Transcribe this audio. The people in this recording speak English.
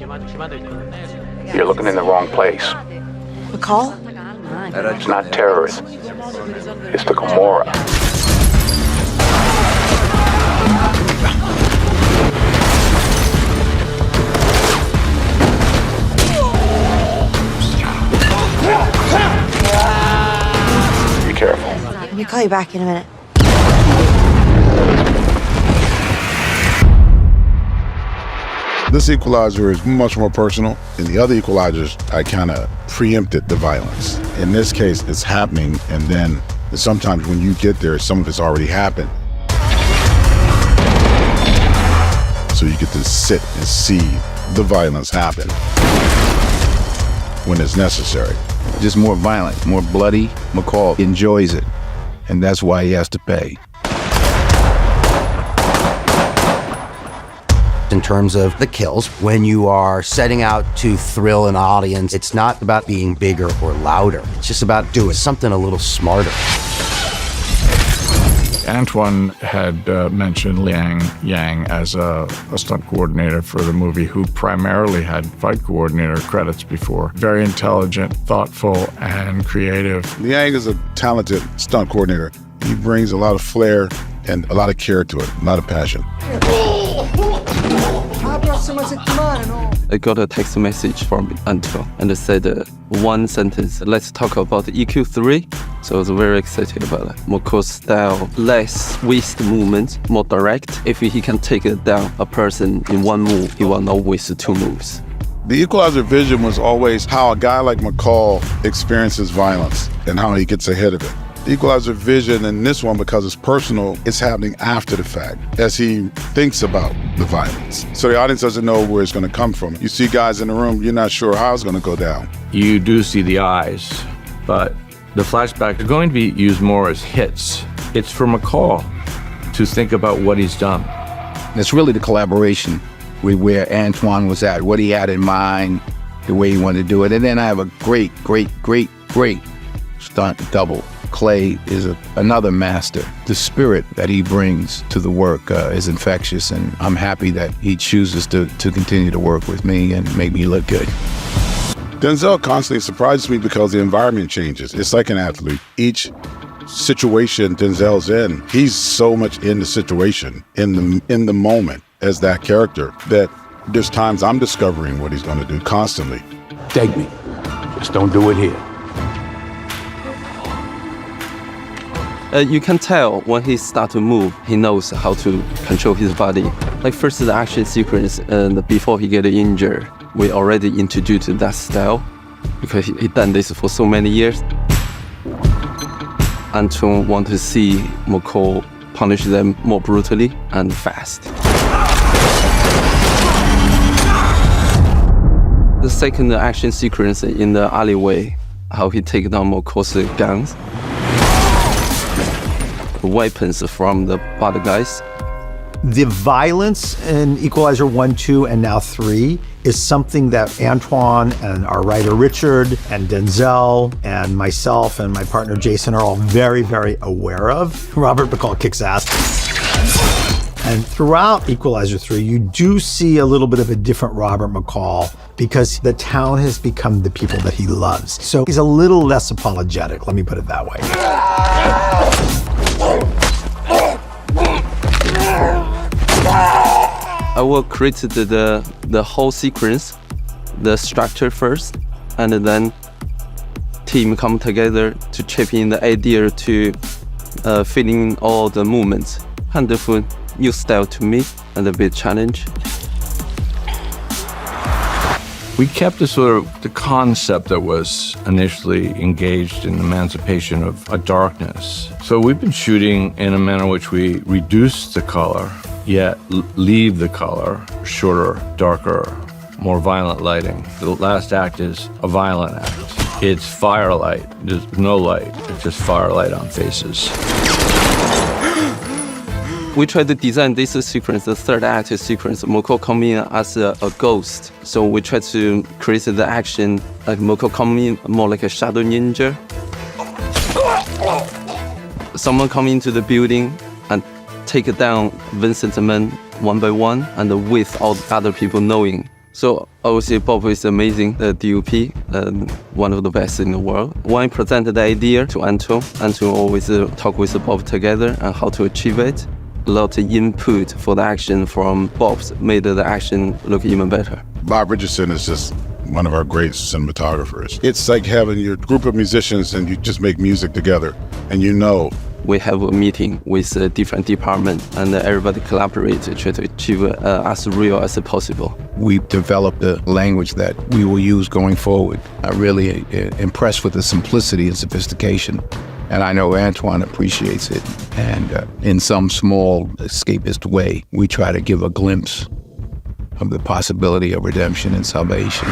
You're looking in the wrong place. McCall? It's not terrorists. It's the Gomorrah. Be careful. Let me call you back in a minute. This Equalizer is much more personal. In the other Equalizers, I kind of preempted the violence. In this case, it's happening, and then sometimes when you get there, some of it's already happened. So you get to sit and see the violence happen when it's necessary. Just more violent, more bloody. McCall enjoys it, and that's why he has to pay. In terms of the kills, when you are setting out to thrill an audience, it's not about being bigger or louder. It's just about doing something a little smarter. Antoine had mentioned Liang Yang as a stunt coordinator for the movie, who primarily had fight coordinator credits before. Very intelligent, thoughtful, and creative. Liang is a talented stunt coordinator. He brings a lot of flair and a lot of care to it, a lot of passion. I got a text message from Antoine and it said one sentence, let's talk about the EQ3. So I was very excited about it. McCall's style, less waste movement, more direct. If he can take down a person in one move, he will not waste two moves. The Equalizer vision was always how a guy like McCall experiences violence and how he gets ahead of it. The Equalizer vision in this one, because it's personal, it's happening after the fact, as he thinks about the violence. So the audience doesn't know where it's going to come from. You see guys in the room, you're not sure how it's going to go down. You do see the eyes, but the flashbacks are going to be used more as hits. It's for McCall to think about what he's done. It's really the collaboration with where Antoine was at, what he had in mind, the way he wanted to do it. And then I have a great stunt double. Clay is another master. The spirit that he brings to the work is infectious, and I'm happy that he chooses to continue to work with me and make me look good. Denzel constantly surprises me because the environment changes. It's like an athlete. Each situation Denzel's in, he's so much in the situation, in the moment as that character, that there's times I'm discovering what he's going to do constantly. Take me. Just don't do it here. You can tell when he starts to move, he knows how to control his body. Like first the action sequence, and before he get injured, we already introduced that style because he done this for so many years. Antoine want to see McCall punish them more brutally and fast. The second action sequence in the alleyway, how he take down McCall's guns. Weapons from the bad guys. The violence in Equalizer 1, 2, and now 3 is something that Antoine and our writer Richard and Denzel and myself and my partner Jason are all very, very aware of. Robert McCall kicks ass. And throughout Equalizer 3, you do see a little bit of a different Robert McCall because the town has become the people that he loves. So he's a little less apologetic, let me put it that way. I will create the whole sequence, the structure first, and then team come together to chip in the idea to fill in all the movements. Kind of a new style to me and a bit challenge. We kept the concept that was initially engaged in emancipation of a darkness. So we've been shooting in a manner in which we reduce the color, yet leave the color shorter, darker, more violent lighting. The last act is a violent act. It's firelight. There's no light. It's just firelight on faces. We tried to design this sequence, the third act sequence. McCall coming in as a ghost. So we tried to create the action like McCall coming in more like a shadow ninja. Someone come into the building and take down Vincent's men one by one, and with all the other people knowing So obviously Bob is amazing, the DOP, and one of the best in the world. When I presented the idea to Anton always talk with Bob together on how to achieve it. A lot of input for the action from Bob's made the action look even better. Bob Richardson is just one of our great cinematographers. It's like having your group of musicians and you just make music together, and you know. We have a meeting with a different department and everybody collaborates to try to achieve as real as possible. We've developed a language that we will use going forward. I'm really impressed with the simplicity and sophistication. And I know Antoine appreciates it. And in some small escapist way, we try to give a glimpse of the possibility of redemption and salvation.